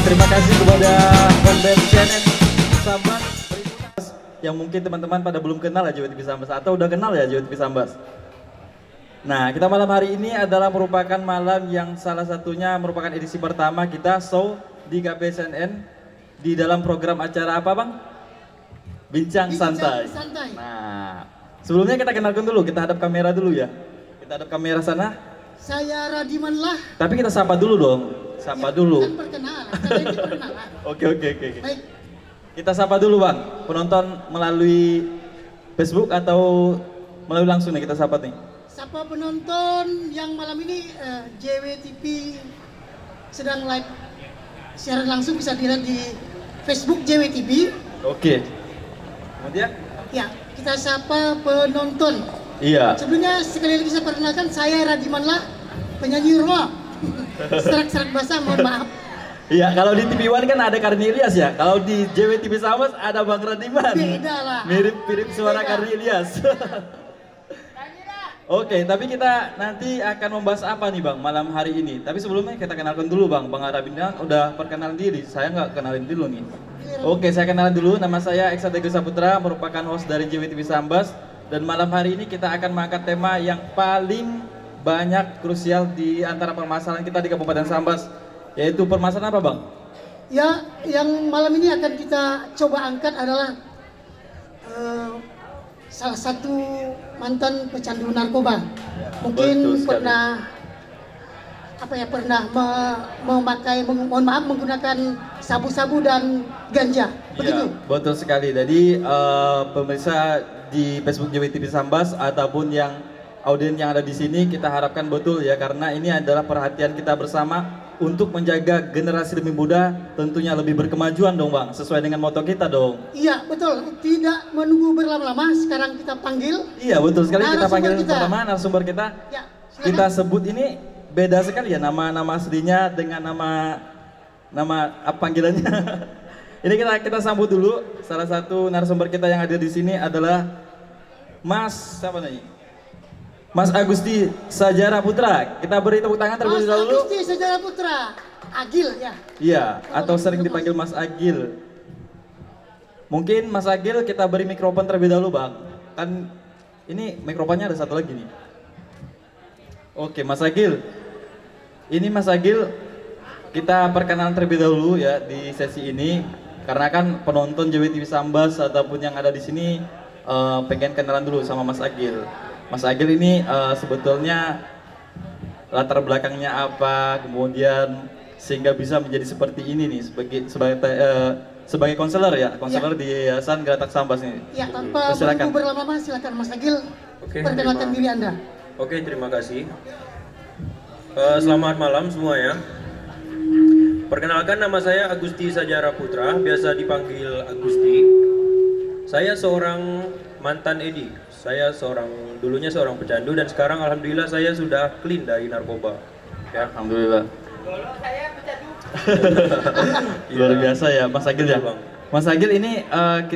Terima kasih kepada pembeli CNN Sambas yang mungkin teman-teman pada belum kenal ya JW TV Sambas atau udah kenal ya JW TV Sambas. Nah, kita malam hari ini adalah merupakan malam yang salah satunya merupakan edisi pertama kita show di KPSNN di dalam program acara apa, Bang? Bincang Santai. Nah, sebelumnya kita kenalkan dulu, kita hadap kamera dulu ya. Kita hadap kamera sana. Saya Radiman lah. Tapi kita sapa dulu dong. Sapa dulu. Kan perkenalan. Oke. Baik. Kita sapa dulu Bang, penonton melalui Facebook atau melalui langsung nih kita sapa nih. Sapa penonton yang malam ini JWTV sedang live siaran langsung, bisa dilihat di Facebook JWTV. Oke. Kemudian? Ya, kita sapa penonton. Iya. Sebelumnya sekali lagi saya perkenalkan, saya Radiman lah, penyanyi rock. Serak-serak basah, mohon maaf. Iya, kalau di TV One kan ada Karni Ilyas ya. Kalau di JWTV Sambas ada Bang Radiman. Beda lah. Mirip suara Karni Ilyas. Oke, tapi kita nanti akan membahas apa nih Bang malam hari ini. Tapi sebelumnya kita kenalkan dulu Bang Radiman udah perkenalan diri. Saya nggak kenalin dulu nih. Oke, saya kenalan dulu. Nama saya Eksa Teguh Saputra, merupakan host dari JWTV Sambas. Dan malam hari ini kita akan mengangkat tema yang paling banyak krusial di antara permasalahan kita di Kabupaten Sambas, yaitu permasalahan apa Bang? Ya, yang malam ini akan kita coba angkat adalah salah satu mantan pecandu narkoba. Mungkin pernah menggunakan sabu-sabu dan ganja. Begitu? Ya, betul sekali. Jadi pemirsa di Facebook JWTV Sambas ataupun yang audien yang ada di sini, kita harapkan betul ya, karena ini adalah perhatian kita bersama untuk menjaga generasi lebih muda, tentunya lebih berkemajuan dong Bang, sesuai dengan moto kita dong. Iya betul, tidak menunggu berlama-lama, sekarang kita panggil. Iya betul sekali, kita panggil pertama narasumber kita. Ya, kita sebut ini beda sekali ya, nama aslinya dengan nama panggilannya. Ini kita sambut dulu salah satu narasumber kita yang hadir di sini adalah Mas siapa nih? Mas Agusti Sajara Putra. Kita beri tepuk tangan terlebih dahulu. Mas Agusti Sajara Putra, Agil ya. Iya, atau sering dipanggil Mas Agil. Mungkin Mas Agil kita beri mikrofon terlebih dahulu Bang. Kan ini mikrofonnya ada satu lagi nih. Oke, Mas Agil. Ini Mas Agil, kita perkenalan terlebih dahulu ya di sesi ini, karena kan penonton JWTV Sambas ataupun yang ada di sini pengen kenalan dulu sama Mas Agil. Mas Agil ini sebetulnya latar belakangnya apa, kemudian sehingga bisa menjadi seperti ini nih sebagai konselor ya, konselor di Yayasan Geratak Sambas ini. Ya, tanpa menunggu berlama-lama silakan Mas Agil perkenalkan diri Anda. Oke, terima kasih. Selamat malam semuanya. Perkenalkan, nama saya Agusti Sajara Putra, biasa dipanggil Agusti. Saya seorang mantan edi. Saya dulunya seorang pecandu dan sekarang alhamdulillah saya sudah clean dari narkoba. Ya, alhamdulillah. Dulu saya pecandu. Luar biasa ya Mas Agil ya. Mas Agil ini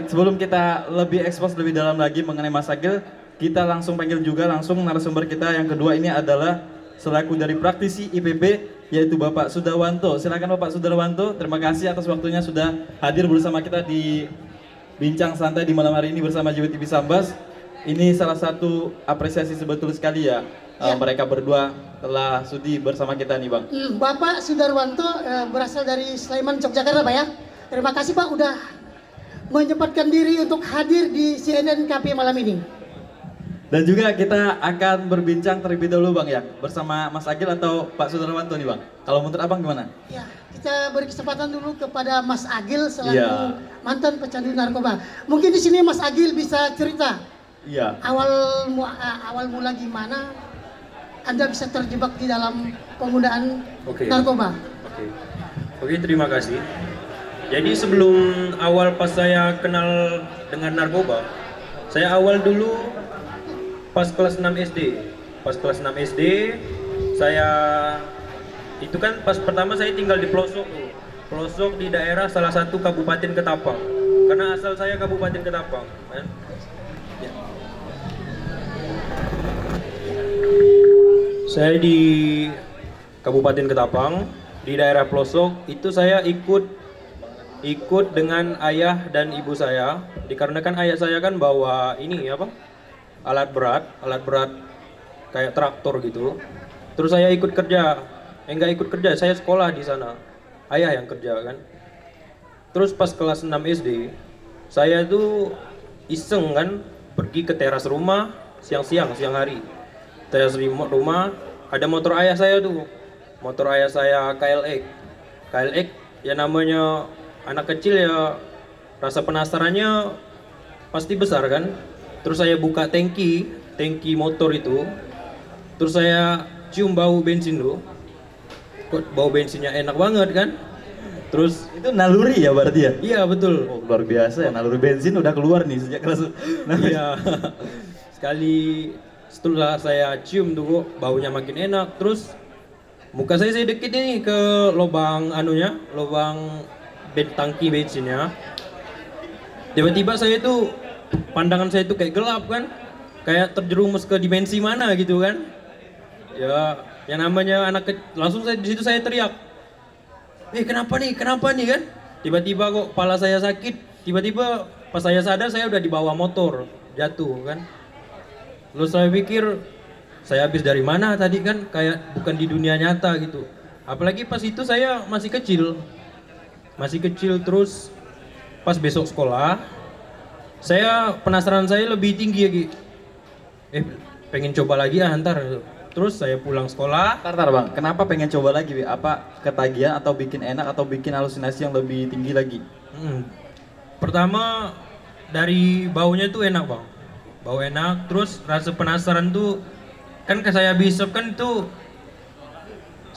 sebelum kita lebih ekspos lebih dalam lagi mengenai Mas Agil, kita langsung panggil juga langsung narasumber kita yang kedua. Ini adalah selaku dari praktisi IPB, yaitu Bapak Sudarwanto. Silakan Bapak Sudarwanto, terima kasih atas waktunya sudah hadir bersama kita di Bincang Santai di malam hari ini bersama JWTV Sambas. Ini salah satu apresiasi sebetul sekali ya, mereka berdua telah sudi bersama kita nih Bang. Bapak Sudarwanto berasal dari Sleman, Yogyakarta Pak ya. Terima kasih Pak udah menyempatkan diri untuk hadir di CNN KP malam ini. Dan juga kita akan berbincang terlebih dahulu Bang ya, bersama Mas Agil atau Pak Sudarwanto nih Bang. Kalau menurut Abang gimana? Ya, kita beri kesempatan dulu kepada Mas Agil selaku mantan pecandu narkoba. Mungkin di sini Mas Agil bisa cerita. Iya. Awal mula gimana Anda bisa terjebak di dalam penggunaan narkoba? Oke, terima kasih. Jadi sebelum awal pas saya kenal dengan narkoba, saya awal dulu pas kelas 6 SD. Pas kelas 6 SD, saya itu kan pas pertama saya tinggal di pelosok tuh. pelosok di daerah salah satu Kabupaten Ketapang. Karena asal saya Kabupaten Ketapang, kan? Ya. Saya di Kabupaten Ketapang, di daerah pelosok itu saya ikut dengan ayah dan ibu saya, dikarenakan ayah saya kan bawa ini apa? Alat berat kayak traktor gitu. Terus saya ikut kerja. Enggak ikut kerja, saya sekolah di sana. Ayah yang kerja kan. Terus pas kelas 6 SD, saya tuh iseng kan pergi ke teras rumah siang hari. Teras rumah ada motor ayah saya tuh. Motor ayah saya KLX. KLX ya namanya anak kecil ya rasa penasarannya pasti besar kan. Terus saya buka tangki motor itu. Terus saya cium bau bensin tuh. Kok bau bensinnya enak banget kan? Terus Itu naluri ya berarti ya? iya betul. Oh, luar biasa ya, naluri bensin udah keluar nih sejak kelas. Iya. Sekali setelah saya cium tuh kok baunya makin enak. Terus muka saya dikit nih ke lubang lubang tangki bensinnya. Tiba-tiba saya tuh pandangan saya tuh kayak gelap kan, kayak terjerumus ke dimensi mana gitu kan. Ya, yang namanya langsung di situ saya teriak. Kenapa nih kan? Tiba-tiba kok kepala saya sakit. Tiba-tiba pas saya sadar saya udah di bawah motor, jatuh kan. Lalu saya pikir saya habis dari mana tadi kan, kayak bukan di dunia nyata gitu. Apalagi pas itu saya masih kecil terus pas besok sekolah saya penasaran saya lebih tinggi lagi. Pengen coba lagi ntar. Terus saya pulang sekolah. Tar bang, kenapa pengen coba lagi? Bi? Apa ketagihan atau bikin enak atau bikin halusinasi yang lebih tinggi lagi? Pertama dari baunya tuh enak bang, bau enak. Terus rasa penasaran tuh kan ke saya bisop kan tuh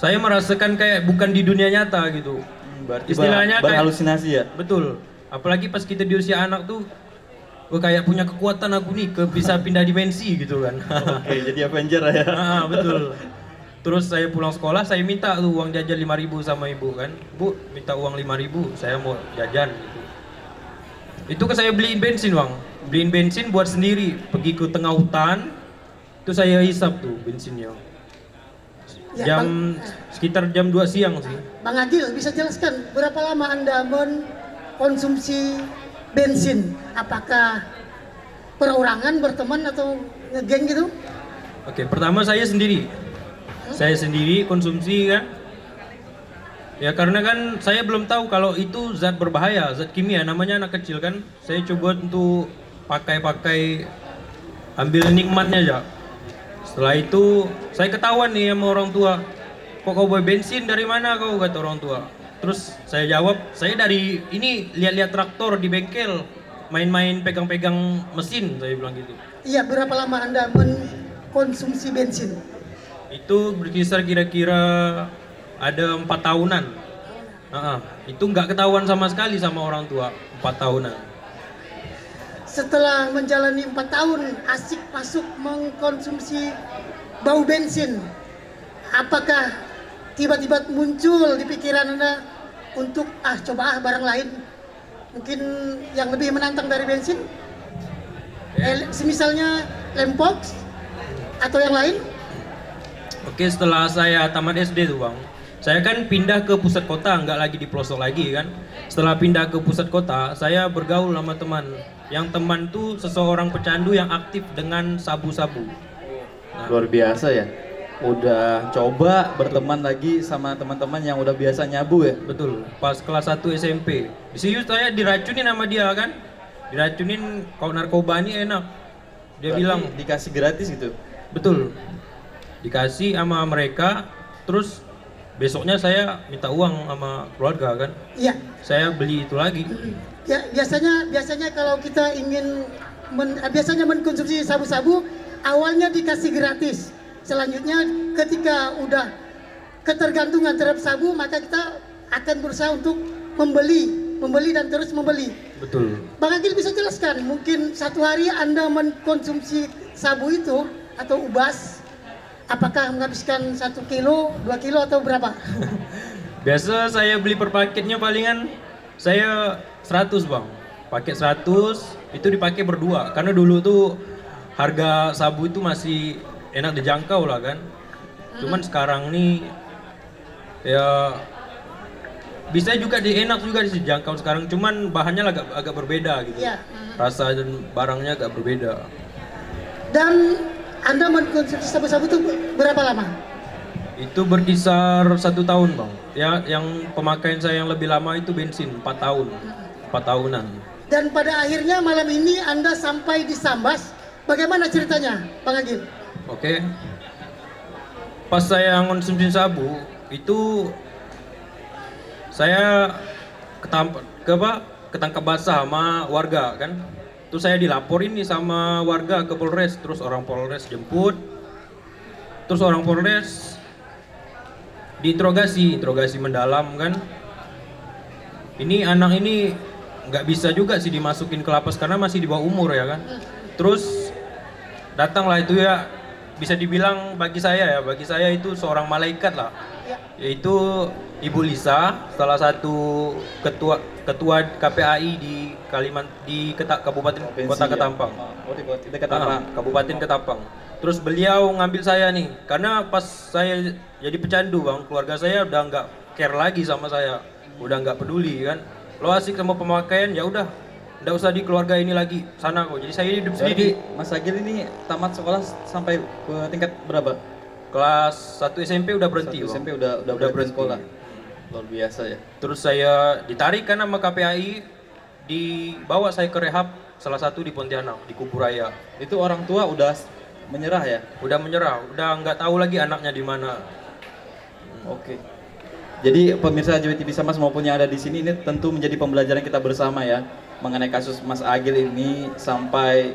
saya merasakan kayak bukan di dunia nyata gitu. Berarti Istilahnya kayak berhalusinasi ya? Betul. Apalagi pas kita di usia anak tuh kayak punya kekuatan aku nih bisa pindah dimensi gitu kan. Oke, jadi Avenger ya. Betul. Terus saya pulang sekolah, saya minta tuh uang jajan 5.000 sama ibu kan. Bu, minta uang 5.000, saya mau jajan gitu. Itu ke saya beliin bensin bang. Beliin bensin buat sendiri. Pergi ke tengah hutan, itu saya hisap tuh bensinnya. Ya, Sekitar jam 2 siang sih. Bang Agil, bisa jelaskan berapa lama Anda mengkonsumsi bensin? Apakah perorangan, berteman, atau ngegeng gitu? Oke, pertama saya sendiri. Saya sendiri konsumsi kan. Ya karena kan saya belum tahu kalau itu zat berbahaya, zat kimia, namanya anak kecil kan. Saya coba untuk pakai ambil nikmatnya aja. Setelah itu saya ketahuan nih sama orang tua. Kok kau bawa bensin dari mana kau, kata orang tua. Terus saya jawab, saya dari ini lihat-lihat traktor di bengkel, main-main pegang-pegang mesin, saya bilang gitu. Iya, berapa lama Anda mengkonsumsi bensin? Itu berkisar kira-kira ada 4 tahunan. Itu nggak ketahuan sama sekali sama orang tua, 4 tahunan. Setelah menjalani 4 tahun asik masuk mengkonsumsi bau bensin, apakah tiba-tiba muncul di pikiran Anda untuk coba barang lain, mungkin yang lebih menantang dari bensin? Misalnya Lempox atau yang lain? Oke, setelah saya tamat SD tuh bang, saya kan pindah ke pusat kota, nggak lagi di pelosok lagi kan. Setelah pindah ke pusat kota, saya bergaul sama teman. Yang teman tuh seseorang pecandu yang aktif dengan sabu-sabu. Luar biasa ya. Udah coba berteman lagi sama teman-teman yang udah biasa nyabu ya? Betul, pas kelas 1 SMP. Di situ saya diracunin sama dia kan. Diracunin kalau narkoba ini enak. Dia Berarti bilang dikasih gratis gitu? betul. Dikasih sama mereka, terus besoknya saya minta uang sama keluarga kan. Iya. Saya beli itu lagi. Ya, biasanya kalau kita ingin biasanya mengkonsumsi sabu-sabu, awalnya dikasih gratis. Selanjutnya ketika udah ketergantungan terhadap sabu, maka kita akan berusaha untuk membeli dan terus membeli. Betul. Bang Agil bisa jelaskan, mungkin satu hari Anda mengkonsumsi sabu itu atau ubas, apakah menghabiskan 1 kilo, 2 kilo atau berapa? Biasa saya beli per paketnya palingan saya 100 bang. Paket 100 itu dipakai berdua. Karena dulu tuh harga sabu itu masih enak dijangkau lah kan. Cuman sekarang nih ya bisa juga enak juga dijangkau sekarang. Cuman bahannya agak berbeda gitu. Iya. Rasa dan barangnya agak berbeda. Dan Anda mengkonsumsi sabu-sabu itu berapa lama? Itu berkisar 1 tahun bang. Ya, yang pemakaian saya yang lebih lama itu bensin 4 tahun, 4 tahunan. Dan pada akhirnya malam ini Anda sampai di Sambas. Bagaimana ceritanya, Bang Agil? Oke. Pas saya konsumsi sabu itu saya ketangkap basah sama warga kan. Terus saya dilaporin nih sama warga ke Polres, terus orang Polres jemput. Terus orang Polres interogasi mendalam kan. Ini anak ini nggak bisa juga sih dimasukin ke lapas karena masih di bawah umur ya kan. Terus datanglah itu ya, bisa dibilang bagi saya itu seorang malaikat lah. Yaitu Ibu Lisa, salah satu ketua KPAI di Kabupaten Kota Ketapang. Oh, di Ketapang. Kabupaten Ketapang. Terus beliau ngambil saya nih, karena pas saya jadi pecandu bang, keluarga saya udah nggak care lagi sama saya, udah nggak peduli kan. Lo asik sama pemakaian, ya udah, nggak usah di keluarga ini lagi, sana kok. Jadi saya hidup sendiri. Mas Agil ini tamat sekolah sampai ke tingkat berapa? Kelas 1 SMP udah berhenti. 1 bang. SMP udah berhenti berhenti sekolah. Luar biasa ya. Terus saya ditarik kan sama KPAI, dibawa saya ke rehab, salah satu di Pontianak, di Kuburaya. Itu orang tua udah menyerah ya? Udah menyerah, udah nggak tahu lagi anaknya di mana. Oke. Jadi pemirsa JW TV Sambas maupun yang ada di sini ini tentu menjadi pembelajaran kita bersama ya mengenai kasus Mas Agil ini sampai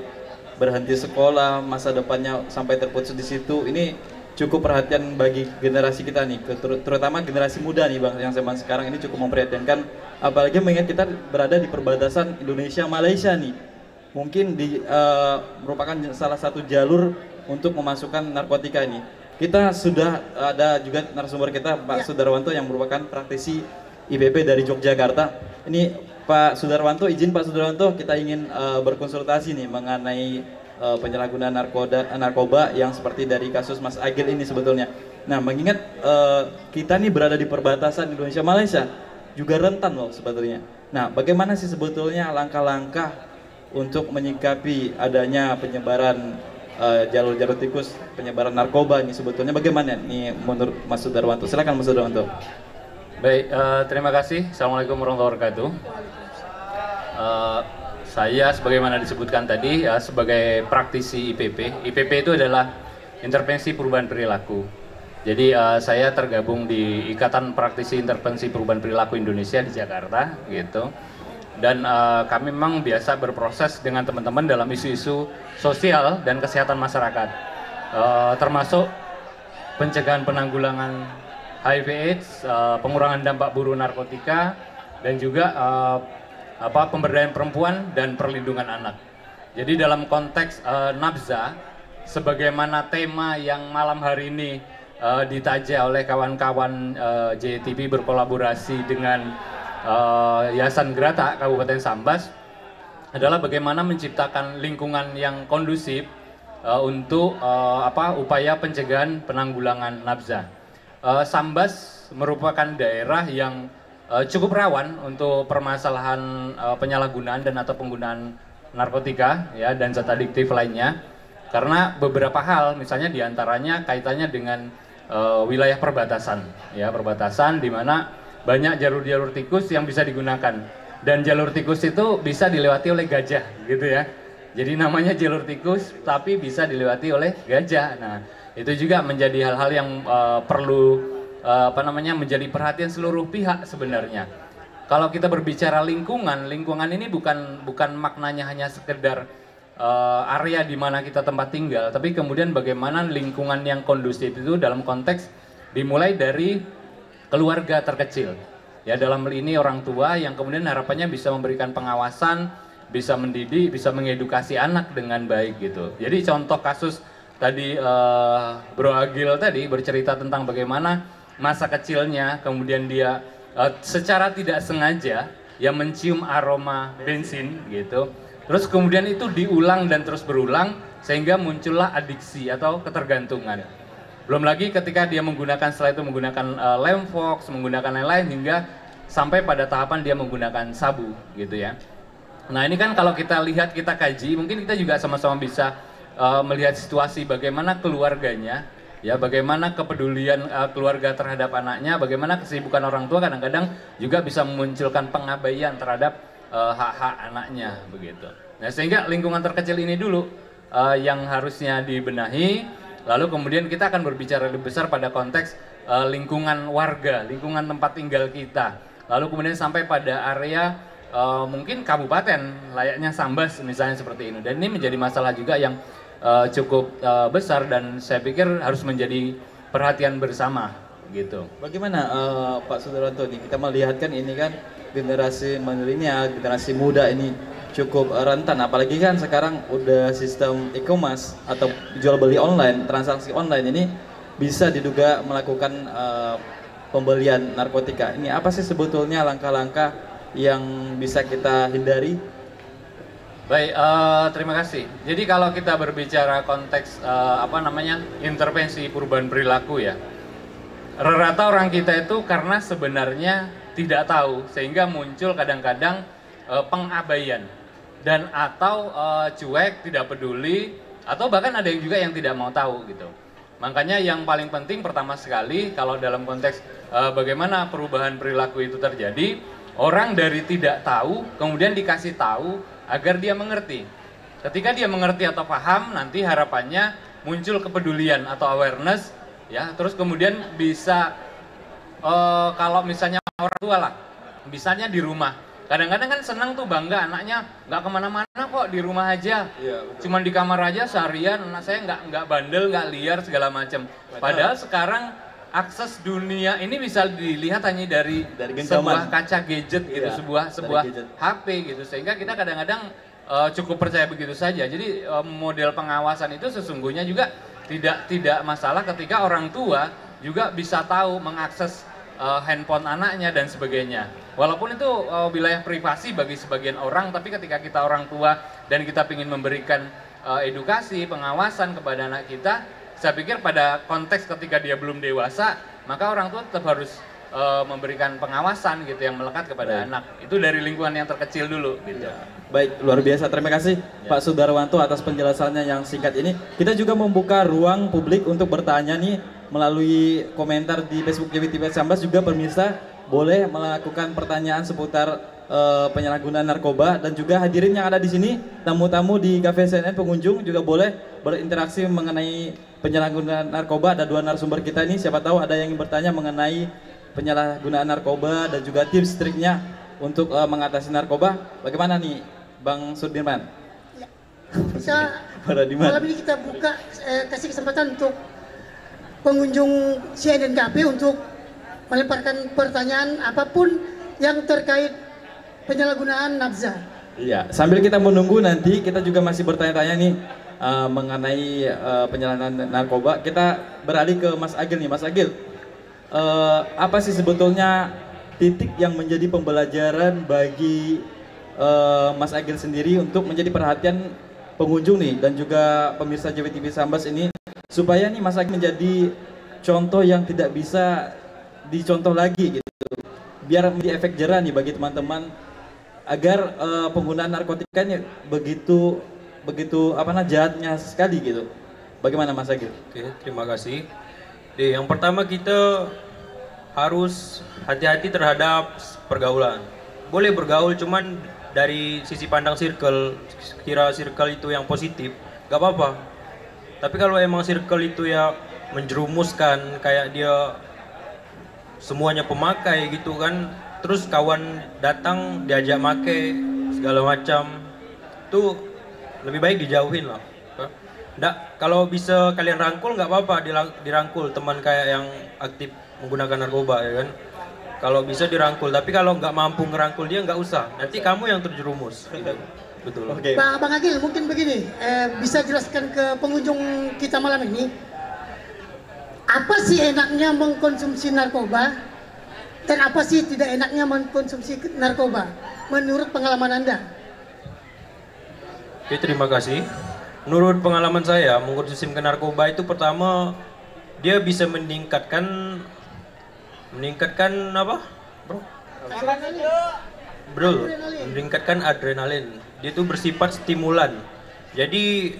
berhenti sekolah, masa depannya sampai terputus di situ. Ini cukup perhatian bagi generasi kita nih, terutama generasi muda nih bang, yang zaman sekarang ini cukup memprihatinkan. Apalagi mengingat kita berada di perbatasan Indonesia Malaysia nih, mungkin merupakan salah satu jalur untuk memasukkan narkotika ini. Kita sudah ada juga narasumber kita Pak Sudarwanto yang merupakan praktisi IPP dari Yogyakarta. Ini Pak Sudarwanto, izin Pak Sudarwanto, kita ingin berkonsultasi nih mengenai penyalahgunaan narkoba yang seperti dari kasus Mas Agil ini sebetulnya. Nah, mengingat kita nih berada di perbatasan Indonesia Malaysia, juga rentan loh sebetulnya. Nah, bagaimana sih sebetulnya langkah-langkah untuk menyikapi adanya penyebaran jalur-jalur tikus, penyebaran narkoba ini sebetulnya bagaimana nih menurut Mas Sudarwanto? Silakan Mas Sudarwanto. Baik, terima kasih. Assalamualaikum warahmatullahi wabarakatuh. Saya sebagaimana disebutkan tadi ya, sebagai praktisi IPP. IPP itu adalah intervensi perubahan perilaku. Jadi saya tergabung di Ikatan Praktisi Intervensi Perubahan Perilaku Indonesia di Jakarta gitu. Dan kami memang biasa berproses dengan teman-teman dalam isu-isu sosial dan kesehatan masyarakat, termasuk pencegahan penanggulangan HIV/AIDS, pengurangan dampak buruk narkotika, dan juga pemberdayaan perempuan dan perlindungan anak. Jadi dalam konteks nafza, sebagaimana tema yang malam hari ini ditaja oleh kawan-kawan JTV berkolaborasi dengan Yayasan Grata Kabupaten Sambas, adalah bagaimana menciptakan lingkungan yang kondusif untuk upaya pencegahan penanggulangan nafza. Sambas merupakan daerah yang cukup rawan untuk permasalahan penyalahgunaan dan atau penggunaan narkotika ya dan zat adiktif lainnya, karena beberapa hal, misalnya diantaranya kaitannya dengan wilayah perbatasan ya, perbatasan di mana banyak jalur-jalur tikus yang bisa digunakan, dan jalur tikus itu bisa dilewati oleh gajah gitu ya. Jadi namanya jalur tikus tapi bisa dilewati oleh gajah. Nah, itu juga menjadi hal-hal yang perlu menjadi perhatian seluruh pihak sebenarnya. Kalau kita berbicara lingkungan ini bukan maknanya hanya sekedar area di mana kita tempat tinggal, tapi kemudian bagaimana lingkungan yang kondusif itu dalam konteks dimulai dari keluarga terkecil. Ya, dalam hal ini orang tua yang kemudian harapannya bisa memberikan pengawasan, bisa mendidik, bisa mengedukasi anak dengan baik gitu. Jadi contoh kasus tadi Bro Agil tadi bercerita tentang bagaimana masa kecilnya, kemudian dia secara tidak sengaja ya mencium aroma bensin gitu. Terus kemudian itu diulang dan terus berulang sehingga muncullah adiksi atau ketergantungan. Belum lagi ketika dia menggunakan setelah itu menggunakan lem fox, menggunakan lain-lain hingga sampai pada tahapan dia menggunakan sabu gitu ya. Nah ini kan kalau kita lihat, kita kaji, mungkin kita juga sama-sama bisa melihat situasi bagaimana keluarganya, ya bagaimana kepedulian keluarga terhadap anaknya, bagaimana kesibukan orang tua kadang-kadang juga bisa memunculkan pengabaian terhadap hak-hak anaknya begitu. Nah sehingga lingkungan terkecil ini dulu yang harusnya dibenahi, lalu kemudian kita akan berbicara lebih besar pada konteks lingkungan warga, lingkungan tempat tinggal kita, lalu kemudian sampai pada area mungkin kabupaten layaknya Sambas misalnya seperti ini. Dan ini menjadi masalah juga yang cukup besar dan saya pikir harus menjadi perhatian bersama gitu. Bagaimana Pak Sudarwanto nih, kita melihat kan ini kan generasi milenial, generasi muda ini cukup rentan, apalagi kan sekarang udah sistem e-commerce atau jual beli online, transaksi online ini bisa diduga melakukan pembelian narkotika. Ini apa sih sebetulnya langkah-langkah yang bisa kita hindari? Baik, terima kasih. Jadi kalau kita berbicara konteks intervensi perubahan perilaku ya, rata-rata orang kita itu karena sebenarnya tidak tahu sehingga muncul kadang-kadang pengabaian dan atau cuek, tidak peduli, atau bahkan ada yang juga yang tidak mau tahu gitu. Makanya yang paling penting pertama sekali kalau dalam konteks bagaimana perubahan perilaku itu terjadi, orang dari tidak tahu kemudian dikasih tahu agar dia mengerti. Ketika dia mengerti atau paham, nanti harapannya muncul kepedulian atau awareness ya, terus kemudian bisa kalau misalnya orang tua lah, misalnya di rumah, kadang-kadang kan senang tuh bangga anaknya nggak kemana-mana kok, di rumah aja, ya, cuman di kamar aja seharian, anak saya nggak bandel, nggak liar segala macam. Padahal sekarang akses dunia ini bisa dilihat hanya dari sebuah kaca gadget gitu, sebuah gadget. HP gitu, sehingga kita kadang-kadang cukup percaya begitu saja. Jadi model pengawasan itu sesungguhnya juga tidak masalah ketika orang tua juga bisa tahu mengakses handphone anaknya dan sebagainya. Walaupun itu wilayah privasi bagi sebagian orang, tapi ketika kita orang tua dan kita ingin memberikan edukasi, pengawasan kepada anak kita, saya pikir pada konteks ketika dia belum dewasa, maka orang tua tetap harus memberikan pengawasan gitu yang melekat kepada anak. Itu dari lingkungan yang terkecil dulu gitu. Ya. Baik, luar biasa. Terima kasih Pak Sudarwanto atas penjelasannya yang singkat ini. Kita juga membuka ruang publik untuk bertanya nih melalui komentar di Facebook JWTV Sambas. Juga pemirsa boleh melakukan pertanyaan seputar penyalahgunaan narkoba, dan juga hadirin yang ada di sini, tamu-tamu di Cafe CNN, pengunjung juga boleh berinteraksi mengenai penyalahgunaan narkoba. Ada dua narasumber kita ini, siapa tahu ada yang ingin bertanya mengenai penyalahgunaan narkoba dan juga tips triknya untuk mengatasi narkoba. Bagaimana nih Bang Sudirman? Ya. Bisa malam ini kita buka, kasih kesempatan untuk pengunjung CNN KP untuk melemparkan pertanyaan apapun yang terkait penyalahgunaan nafza. Iya, sambil kita menunggu nanti kita juga masih bertanya-tanya nih mengenai penyalahgunaan narkoba. Kita beralih ke Mas Agil nih, Mas Agil. Apa sih sebetulnya titik yang menjadi pembelajaran bagi Mas Agil sendiri untuk menjadi perhatian pengunjung nih dan juga pemirsa JWTV Sambas ini, supaya nih Mas Agil menjadi contoh yang tidak bisa dicontoh lagi gitu, biar menjadi efek jerah nih bagi teman-teman agar penggunaan narkotika ini begitu jahatnya sekali gitu. Bagaimana Mas Agil? Oke, terima kasih. Yang pertama kita harus hati-hati terhadap pergaulan. Boleh bergaul cuman dari sisi pandang circle, kira circle itu yang positif, gak apa-apa. Tapi kalau emang circle itu ya menjerumuskan, kayak dia semuanya pemakai gitu kan, terus kawan datang diajak make segala macam, tuh lebih baik dijauhin lah. Nggak, kalau bisa kalian rangkul nggak apa-apa, dirangkul teman kayak yang aktif menggunakan narkoba ya kan. Kalau bisa dirangkul, tapi kalau nggak mampu ngerangkul dia nggak usah, nanti kamu yang terjerumus gitu. Betul. Okay. Bang Agil, mungkin begini, bisa jelaskan ke pengunjung kita malam ini, apa sih enaknya mengkonsumsi narkoba dan apa sih tidak enaknya mengkonsumsi narkoba menurut pengalaman Anda? Oke, terima kasih. Menurut pengalaman saya, mengkonsumsi narkoba itu pertama dia bisa meningkatkan apa, bro? Bro, meningkatkan adrenalin. Dia itu bersifat stimulan. Jadi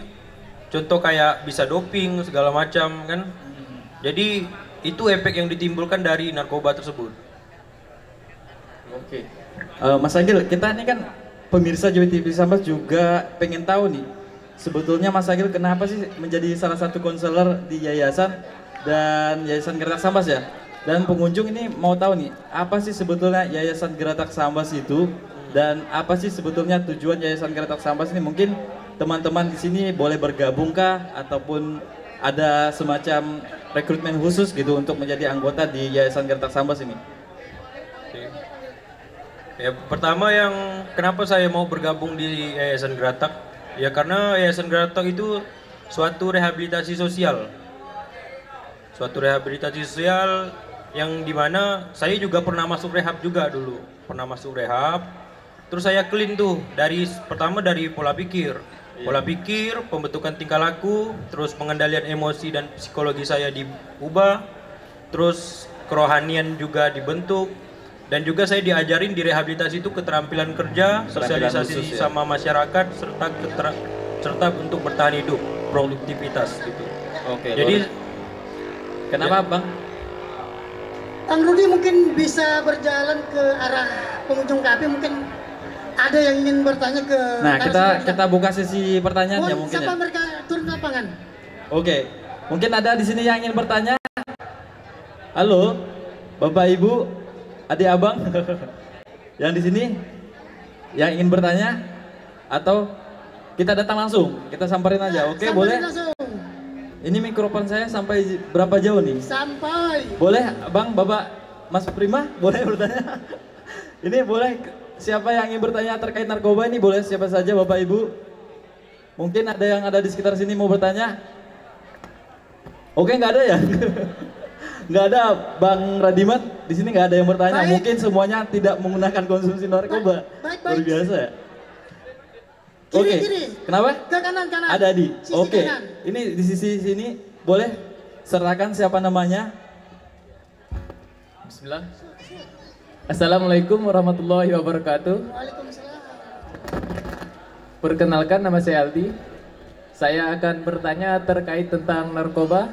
contoh kayak bisa doping segala macam kan. Jadi itu efek yang ditimbulkan dari narkoba tersebut. Oke. Mas Agil, kita ini kan pemirsa Jawa TV Sambas juga pengen tahu nih, sebetulnya Mas Agil kenapa sih menjadi salah satu konselor di yayasan dan Yayasan Geratak Sambas ya? Dan pengunjung ini mau tahu nih, apa sih sebetulnya Yayasan Geratak Sambas itu dan apa sih sebetulnya tujuan Yayasan Geratak Sambas ini? Mungkin teman-teman di sini boleh bergabung kah ataupun ada semacam rekrutmen khusus gitu untuk menjadi anggota di Yayasan Geratak Sambas ini? Oke. Ya, pertama yang kenapa saya mau bergabung di Yayasan Geratak? Ya karena Yayasan Geratak itu suatu rehabilitasi sosial. Suatu rehabilitasi sosial yang dimana saya juga pernah masuk rehab juga dulu. Pernah masuk rehab, terus saya clean tuh pertama dari pola pikir. Pola pikir, pembentukan tingkah laku, terus pengendalian emosi dan psikologi saya diubah, terus kerohanian juga dibentuk, dan juga saya diajarin di rehabilitasi itu keterampilan kerja, sosialisasi sama masyarakat, serta untuk bertahan hidup, produktivitas gitu. Oke. Jadi kenapa Bang? Bang Rudi mungkin bisa berjalan ke arah pengunjung KP, mungkin ada yang ingin bertanya ke. Nah, kita buka sesi pertanyaannya mungkin siapa ya. mereka turun ke lapangan? Oke, mungkin ada di sini yang ingin bertanya. Halo, Bapak Ibu, adik abang, yang di sini yang ingin bertanya atau kita datang langsung, kita samperin aja. Oke, Sampai boleh. langsung. Ini mikrofon saya sampai berapa jauh nih? Sampai. Boleh, Bang, Bapak, Mas Prima, boleh bertanya? Ini boleh, siapa yang ingin bertanya terkait narkoba ini boleh siapa saja Bapak Ibu. Mungkin ada yang ada di sekitar sini mau bertanya? Oke, nggak ada ya? Nggak ada, Bang Radimat, di sini nggak ada yang bertanya. Baik. Mungkin semuanya tidak menggunakan konsumsi narkoba. Baik. Luar biasa ya? Kiri, Oke, kiri. kenapa? Ke kanan. Ada di. Sisi Oke, kanan. ini di sisi sini boleh serahkan siapa namanya? Bismillah. Assalamualaikum warahmatullahi wabarakatuh. Waalaikumsalam. Perkenalkan, nama saya Aldi. Saya akan bertanya terkait tentang narkoba.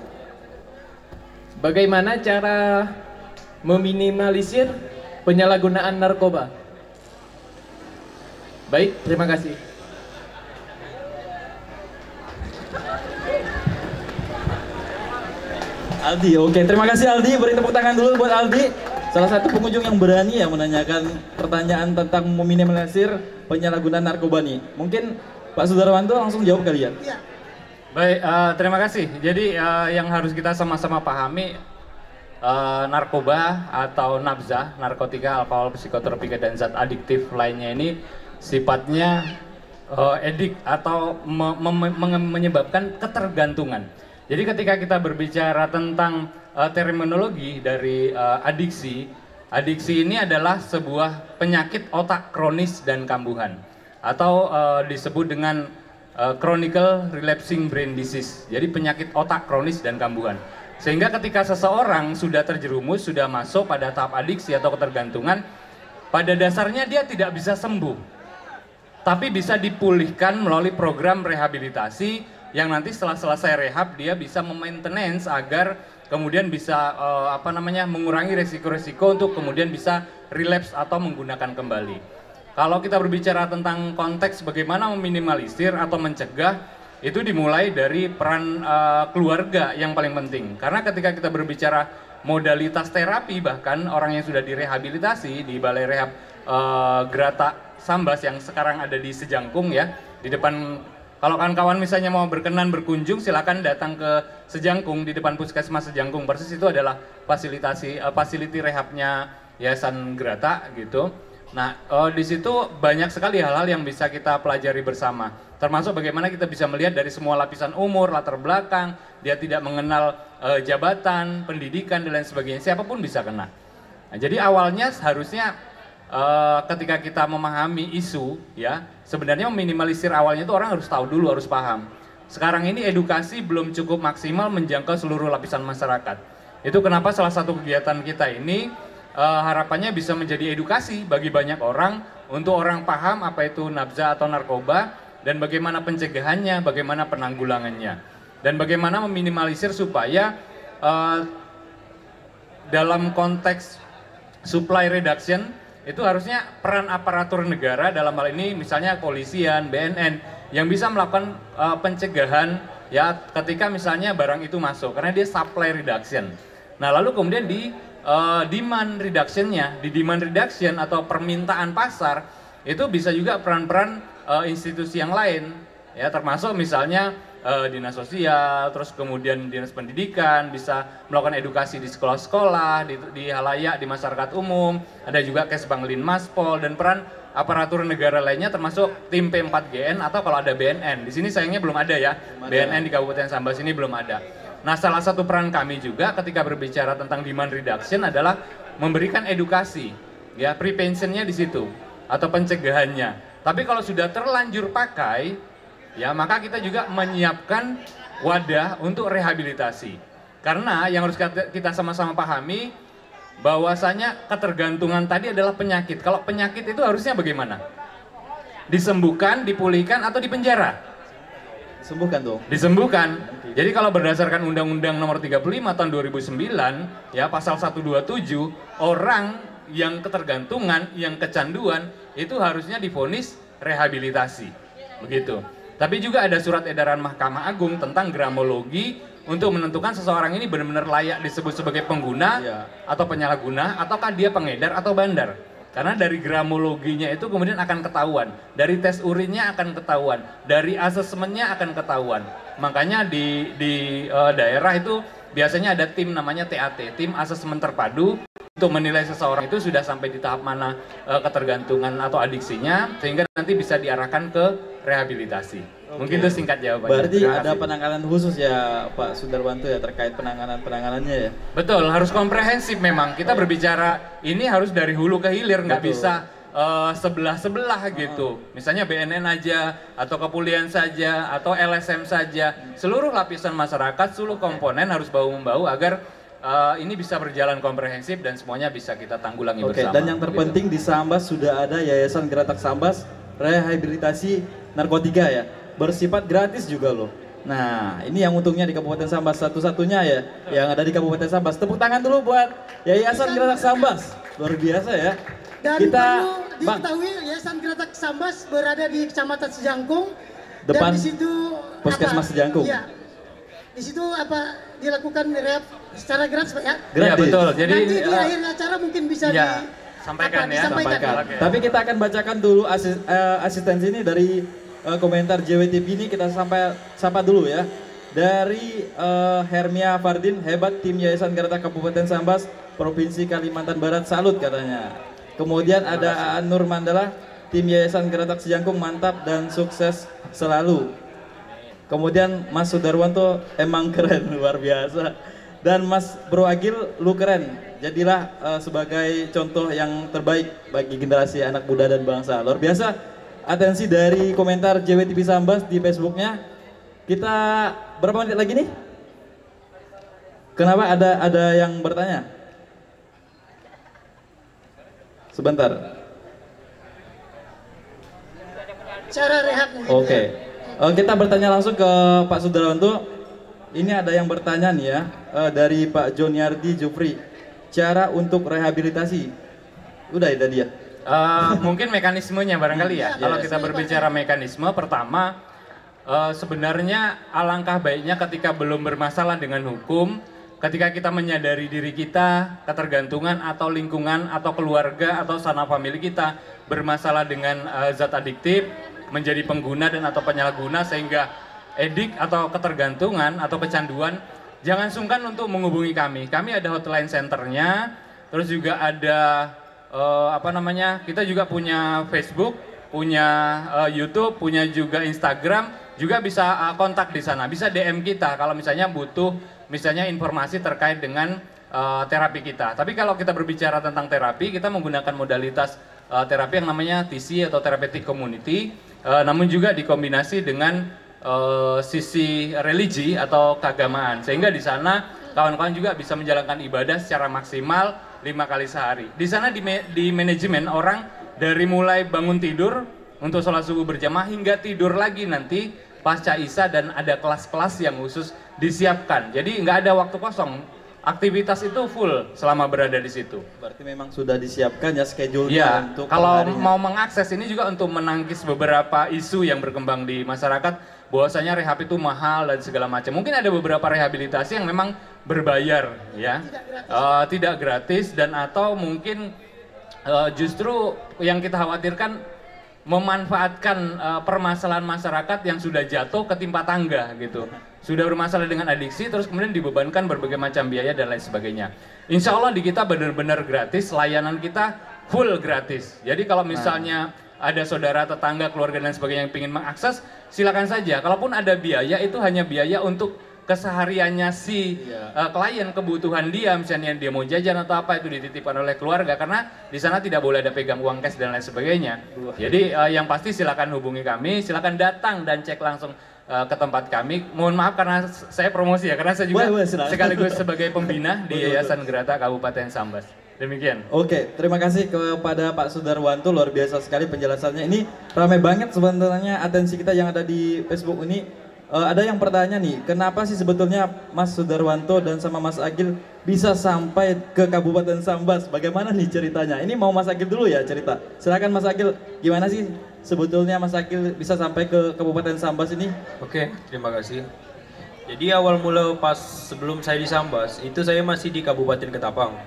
Bagaimana cara meminimalisir penyalahgunaan narkoba? Baik, terima kasih. Aldi, oke, terima kasih Aldi. Beri tepuk tangan dulu buat Aldi. Salah satu pengunjung yang berani ya menanyakan pertanyaan tentang meminimalisir penyalahgunaan narkoba nih. Mungkin Pak Sudarwanto langsung jawab kali ya. Iya. Baik, terima kasih. Jadi yang harus kita sama-sama pahami, narkoba atau nabzah, narkotika, alkohol, psikotropika dan zat adiktif lainnya ini sifatnya edik atau menyebabkan ketergantungan. Jadi ketika kita berbicara tentang terminologi dari adiksi, adiksi ini adalah sebuah penyakit otak kronis dan kambuhan atau disebut dengan chronic relapsing brain disease. Jadi penyakit otak kronis dan kambuhan. Sehingga ketika seseorang sudah terjerumus, sudah masuk pada tahap adiksi atau ketergantungan, pada dasarnya dia tidak bisa sembuh, tapi bisa dipulihkan melalui program rehabilitasi yang nanti setelah selesai rehab dia bisa memaintenance agar kemudian bisa mengurangi resiko-resiko untuk kemudian bisa relapse atau menggunakan kembali. Kalau kita berbicara tentang konteks bagaimana meminimalisir atau mencegah, itu dimulai dari peran keluarga yang paling penting. Karena ketika kita berbicara modalitas terapi, bahkan orang yang sudah direhabilitasi di Balai Rehab Geratak Sambas yang sekarang ada di Sejangkung ya, di depan. Kalau kawan-kawan misalnya mau berkenan berkunjung, silakan datang ke Sejangkung, di depan Puskesmas Sejangkung. Persis itu adalah fasiliti rehabnya Yayasan Geratak gitu. Nah, di situ banyak sekali hal-hal yang bisa kita pelajari bersama. Termasuk bagaimana kita bisa melihat dari semua lapisan umur, latar belakang, dia tidak mengenal jabatan, pendidikan, dan lain sebagainya. Siapapun bisa kena. Nah, jadi awalnya harusnya ketika kita memahami isu, ya sebenarnya meminimalisir awalnya itu orang harus tahu dulu, harus paham. Sekarang ini edukasi belum cukup maksimal menjangkau seluruh lapisan masyarakat. Itu kenapa salah satu kegiatan kita ini harapannya bisa menjadi edukasi bagi banyak orang untuk orang paham apa itu nabza atau narkoba dan bagaimana pencegahannya, bagaimana penanggulangannya, dan bagaimana meminimalisir supaya dalam konteks supply reduction itu harusnya peran aparatur negara dalam hal ini misalnya kepolisian, BNN yang bisa melakukan pencegahan ya ketika misalnya barang itu masuk karena dia supply reduction. Nah lalu kemudian di demand reduction-nya, di demand reduction atau permintaan pasar itu bisa juga peran-peran institusi yang lain ya termasuk misalnya dinas sosial, terus kemudian dinas pendidikan bisa melakukan edukasi di sekolah-sekolah, di halayak, di masyarakat umum, ada juga Kesbanglinmas, Maspol dan peran aparatur negara lainnya termasuk tim P4GN atau kalau ada BNN. Di sini sayangnya belum ada ya, BNN di Kabupaten Sambas ini belum ada. Nah, salah satu peran kami juga ketika berbicara tentang demand reduction adalah memberikan edukasi, ya preventionnya di situ atau pencegahannya. Tapi kalau sudah terlanjur pakai, ya maka kita juga menyiapkan wadah untuk rehabilitasi. Karena yang harus kita sama-sama pahami bahwasanya ketergantungan tadi adalah penyakit. Kalau penyakit itu harusnya bagaimana? Disembuhkan, dipulihkan atau dipenjara? Sembuhkan dong. Disembuhkan. Jadi kalau berdasarkan Undang-Undang Nomor 35 Tahun 2009, ya pasal 127, orang yang ketergantungan, yang kecanduan itu harusnya divonis rehabilitasi. Begitu. Tapi juga ada surat edaran Mahkamah Agung tentang gramologi untuk menentukan seseorang ini benar-benar layak disebut sebagai pengguna atau penyalahguna ataukah dia pengedar atau bandar. Karena dari gramologinya itu kemudian akan ketahuan, dari tes urinnya akan ketahuan, dari asesmennya akan ketahuan. Makanya di daerah itu biasanya ada tim namanya TAT, tim asesmen terpadu untuk menilai seseorang itu sudah sampai di tahap mana ketergantungan atau adiksinya sehingga nanti bisa diarahkan ke rehabilitasi. Mungkin itu singkat jawabannya. Berarti ada penanganan khusus ya Pak Sudarwanto ya terkait penanganannya ya? Betul, harus komprehensif memang. Kita berbicara ini harus dari hulu ke hilir, nggak bisa sebelah-sebelah gitu. Misalnya BNN aja, atau kepolisian saja, atau LSM saja. Seluruh lapisan masyarakat, seluruh komponen harus bahu-membahu agar ini bisa berjalan komprehensif dan semuanya bisa kita tanggulangi bersama. Dan yang terpenting di Sambas sudah ada Yayasan Geratak Sambas Rehabilitasi Narkotika ya, bersifat gratis juga loh. Nah, ini yang untungnya di Kabupaten Sambas satu-satunya ya yang ada di Kabupaten Sambas. Tepuk tangan dulu buat Yayasan Geratak Sambas. Luar biasa ya. Dan kita perlu diketahui Yayasan Geratak Sambas berada di Kecamatan Sejangkung depan dan di situ Puskesmas Sejangkung. Iya. Di situ apa dilakukan rehab secara gratis Pak ya? Iya betul. Jadi nanti di akhir acara mungkin bisa sampaikan ya. disampaikan. Tapi kita akan bacakan dulu asistensi ini dari komentar JWTV ini kita sapa dulu ya. Dari Hermia Fardin, hebat tim Yayasan Geratak Kabupaten Sambas, Provinsi Kalimantan Barat, salut katanya. Kemudian ada Aan Nur Mandala, tim Yayasan Geratak Sejangkung, mantap dan sukses selalu. Kemudian Mas Sudarwanto emang keren, luar biasa. Dan Mas Bro Agil, lu keren. Jadilah sebagai contoh yang terbaik bagi generasi anak muda dan bangsa. Luar biasa. Atensi dari komentar JWTV Sambas di Facebooknya. Kita berapa menit lagi nih? Kenapa ada yang bertanya? Sebentar. Cara rehab mungkin. Oke. Kita bertanya langsung ke Pak Sudarwanto. Ini ada yang bertanya nih ya, dari Pak Joniardi Jufri. Cara untuk rehabilitasi. Udah ya tadi ya? Mungkin mekanismenya barangkali ya. Kalau kita berbicara mekanisme, pertama sebenarnya alangkah baiknya ketika belum bermasalah dengan hukum, ketika kita menyadari diri kita, ketergantungan atau lingkungan atau keluarga atau sanak famili kita bermasalah dengan zat adiktif, menjadi pengguna dan atau penyalahguna sehingga edik atau ketergantungan atau kecanduan, jangan sungkan untuk menghubungi kami. Kami ada hotline centernya, terus juga ada kita juga punya Facebook, punya YouTube, punya juga Instagram, juga bisa kontak di sana, bisa DM kita kalau misalnya butuh misalnya informasi terkait dengan terapi kita. Tapi kalau kita berbicara tentang terapi, kita menggunakan modalitas terapi yang namanya TC atau therapeutic community, namun juga dikombinasi dengan sisi religi atau keagamaan, sehingga di sana kawan-kawan juga bisa menjalankan ibadah secara maksimal 5 kali sehari. Di sana di manajemen orang dari mulai bangun tidur untuk sholat subuh berjamaah hingga tidur lagi nanti pasca Isya, dan ada kelas-kelas yang khusus disiapkan. Jadi nggak ada waktu kosong. Aktivitas itu full selama berada di situ. Berarti memang sudah disiapkan ya schedule-nya Ya, untuk kalau perharinya. mau mengakses ini juga untuk menangkis beberapa isu yang berkembang di masyarakat, bahwasanya rehab itu mahal dan segala macam. Mungkin ada beberapa rehabilitasi yang memang berbayar, ya, tidak gratis, dan atau mungkin justru yang kita khawatirkan memanfaatkan permasalahan masyarakat yang sudah jatuh ketimpa tangga gitu. Sudah bermasalah dengan adiksi, terus kemudian dibebankan berbagai macam biaya dan lain sebagainya. Insya Allah di kita benar-benar gratis, layanan kita full gratis. Jadi kalau misalnya ada saudara, tetangga, keluarga dan sebagainya yang ingin mengakses, silakan saja. Kalaupun ada biaya, itu hanya biaya untuk kesehariannya si klien, kebutuhan dia, misalnya dia mau jajan atau apa, itu dititipkan oleh keluarga, karena di sana tidak boleh ada pegang uang cash dan lain sebagainya. Jadi yang pasti silakan hubungi kami, silakan datang dan cek langsung ke tempat kami. Mohon maaf karena saya promosi ya, karena saya juga sekaligus sebagai pembina di Yayasan Gerata Kabupaten Sambas. Demikian. Oke, terima kasih kepada Pak Sudarwanto, luar biasa sekali penjelasannya. Ini ramai banget sebenarnya atensi kita yang ada di Facebook ini. Ada yang bertanya nih, kenapa sih sebetulnya Mas Sudarwanto dan sama Mas Agil bisa sampai ke Kabupaten Sambas? Bagaimana nih ceritanya? Ini mau Mas Agil dulu ya cerita. Silakan Mas Agil, gimana sih sebetulnya Mas Agil bisa sampai ke Kabupaten Sambas ini? Oke, terima kasih. Jadi awal mula pas sebelum saya di Sambas, itu saya masih di Kabupaten Ketapang.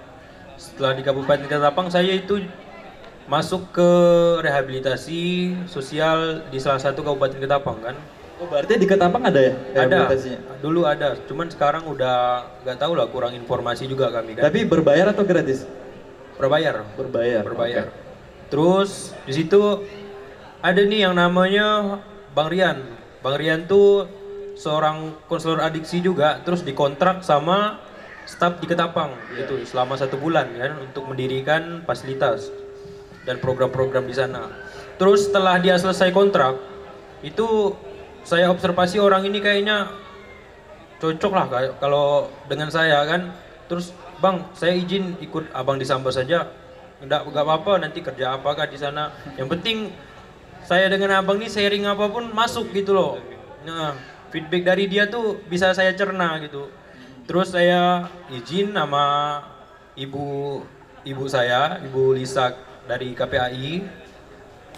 Setelah di Kabupaten Ketapang, saya itu masuk ke rehabilitasi sosial di salah satu Kabupaten Ketapang kan. Oh, berarti di Ketapang ada ya rehabilitasinya? Ada, dulu ada, cuman sekarang udah nggak tahu lah, kurang informasi juga kami kan. Tapi berbayar atau gratis? Berbayar. Berbayar. Berbayar. Oke. Terus di situ ada nih yang namanya Bang Rian. Bang Rian tuh seorang konselor adiksi juga, terus dikontrak sama staf di Ketapang itu selama 1 bulan kan untuk mendirikan fasilitas dan program-program di sana. Terus setelah dia selesai kontrak, itu saya observasi orang ini kayaknya cocok lah kalau dengan saya kan. Terus Bang, saya izin ikut Abang di Sambas saja. Enggak apa-apa, nanti kerja apakah di sana. Yang penting saya dengan Abang nih sharing apapun masuk gitu loh. Nah, feedback dari dia tuh bisa saya cerna gitu. Terus saya izin sama ibu saya, Ibu Lisa dari KPAI.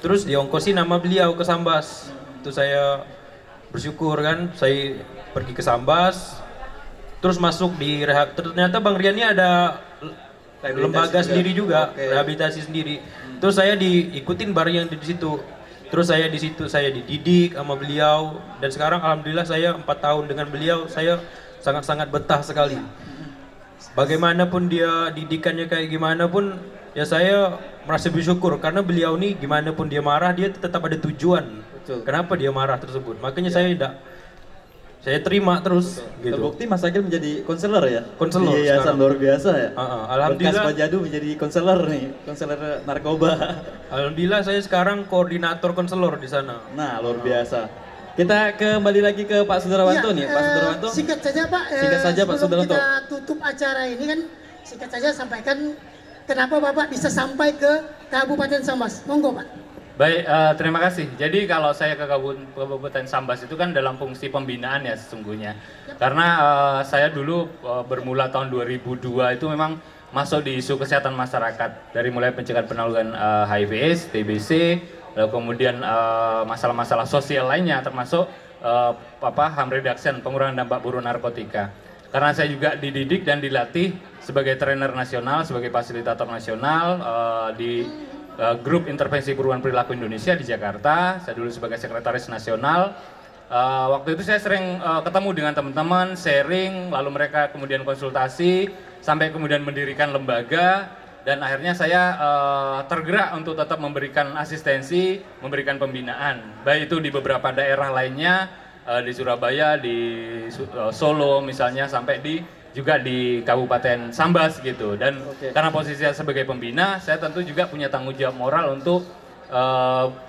Terus diongkosin nama beliau ke Sambas. Itu saya bersyukur kan, saya pergi ke Sambas, terus masuk di rehab. Ternyata Bang Rian ini ada lembaga sendiri juga, rehabilitasi sendiri. Terus saya diikutin bareng yang di situ. Terus saya di situ saya dididik sama beliau, dan sekarang alhamdulillah saya 4 tahun dengan beliau, saya sangat-sangat betah sekali. Bagaimanapun dia didikannya kayak gimana pun, ya saya merasa bersyukur karena beliau nih gimana pun dia marah, dia tetap ada tujuan. Betul. Kenapa dia marah tersebut? Makanya saya terima terus. Gitu. Terbukti Mas Agil menjadi konselor ya? Konselor di yayasan luar biasa ya? Alhamdulillah. Bekas Pak Jadu menjadi konselor nih, konselor narkoba. Alhamdulillah saya sekarang koordinator konselor di sana. Nah, luar biasa. Kita kembali lagi ke Pak Sudarwanto nih, Pak Sudarwanto. Singkat saja Pak. Singkat saja Pak sebelum Sudarwanto. kita tutup acara ini kan, singkat saja sampaikan kenapa Bapak bisa sampai ke Kabupaten Sambas. Monggo Pak. Baik, terima kasih. Jadi kalau saya ke Kabupaten Sambas itu kan dalam fungsi pembinaan ya sesungguhnya. Karena saya dulu bermula tahun 2002 itu memang masuk di isu kesehatan masyarakat. Dari mulai pencegahan penanggulangan HIV/AIDS, TBC, lalu kemudian masalah-masalah sosial lainnya termasuk harm reduction, pengurangan dampak buruk narkotika. Karena saya juga dididik dan dilatih sebagai trainer nasional, sebagai fasilitator nasional di Grup Intervensi Perubahan Perilaku Indonesia di Jakarta. Saya dulu sebagai sekretaris nasional. Waktu itu saya sering ketemu dengan teman-teman, sharing, lalu mereka kemudian konsultasi, sampai kemudian mendirikan lembaga. dan akhirnya saya tergerak untuk tetap memberikan asistensi, memberikan pembinaan, baik itu di beberapa daerah lainnya, di Surabaya, di Solo misalnya, sampai juga di Kabupaten Sambas gitu. Dan karena posisi saya sebagai pembina, saya tentu juga punya tanggung jawab moral untuk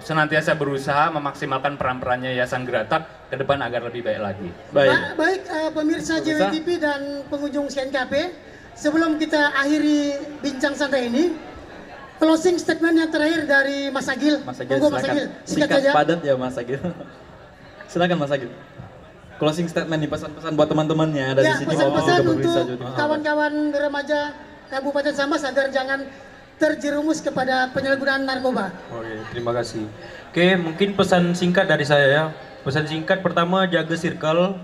senantiasa berusaha memaksimalkan peran-perannya Yayasan Geratak ke depan agar lebih baik lagi. Baik, pemirsa JWTV dan pengunjung CNKP, sebelum kita akhiri bincang santai ini, closing statement yang terakhir dari Mas Agil. Mas Agil, Monggo, Mas silakan. Agil. Singkat padat ya Mas Agil. Silakan Mas Agil. Closing statement nih, pesan-pesan buat teman-temannya ada di sini. Pesan-pesan untuk kawan-kawan remaja Kabupaten Sambas agar jangan terjerumus kepada penyalahgunaan narkoba. Oke, terima kasih. Oke, mungkin pesan singkat dari saya ya. Pesan singkat pertama, jaga circle.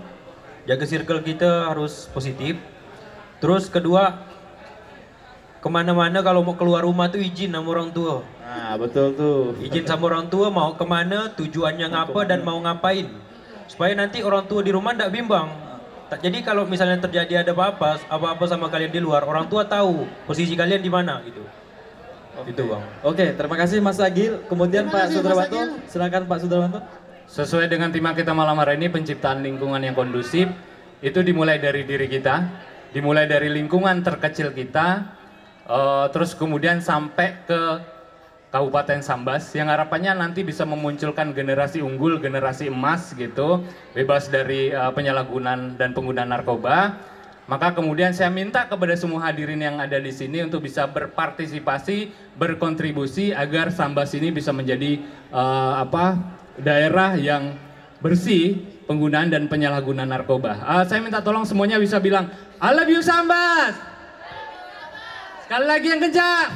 Jaga circle kita harus positif. Terus kedua, kemana-mana kalau mau keluar rumah tuh izin sama orang tua. Nah, betul tuh. Izin sama orang tua mau kemana, tujuannya ngapa dan mau ngapain. Supaya nanti orang tua di rumah ndak bimbang. Jadi kalau misalnya terjadi ada apa-apa sama kalian di luar, orang tua tahu posisi kalian di mana gitu. Itu Bang. Oke, terima kasih Mas Agil. Kemudian Pak Sudrawanto, silakan Pak Sudrawanto. Sesuai dengan tema kita malam hari ini, penciptaan lingkungan yang kondusif, itu dimulai dari diri kita, dimulai dari lingkungan terkecil kita, terus kemudian sampai ke Kabupaten Sambas, yang harapannya nanti bisa memunculkan generasi unggul, generasi emas gitu, bebas dari penyalahgunaan dan penggunaan narkoba. Maka kemudian saya minta kepada semua hadirin yang ada di sini untuk bisa berpartisipasi, berkontribusi agar Sambas ini bisa menjadi daerah yang bersih penggunaan dan penyalahgunaan narkoba. Saya minta tolong semuanya bisa bilang, I love you Sambas. Sekali lagi yang kencang.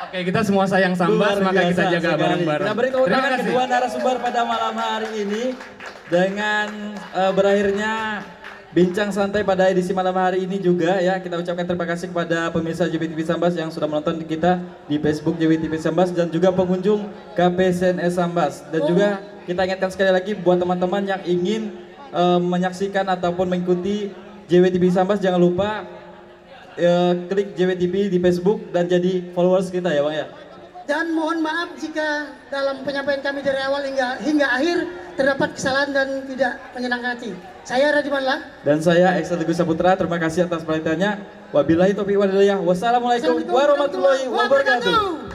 Oke, kita semua sayang Sambas, maka kita jaga bareng-bareng. Kita beri tepuk tangan kedua narasumber pada malam hari ini dengan berakhirnya bincang santai pada edisi malam hari ini juga ya. Kita ucapkan terima kasih kepada pemirsa JWTV Sambas yang sudah menonton kita di Facebook JWTV Sambas dan juga pengunjung KPCNS Sambas. Dan juga kita ingatkan sekali lagi buat teman-teman yang ingin menyaksikan ataupun mengikuti JWTV Sambas, jangan lupa klik JWTV di Facebook dan jadi followers kita ya Bang ya. Dan mohon maaf jika dalam penyampaian kami dari awal hingga akhir terdapat kesalahan dan tidak menyenangkan hati. Saya Radiman Lah. Dan saya Eksa Teguh Saputra, terima kasih atas perhatiannya. Wabillahi taufiq wal hidayah. Wassalamualaikum warahmatullahi wabarakatuh.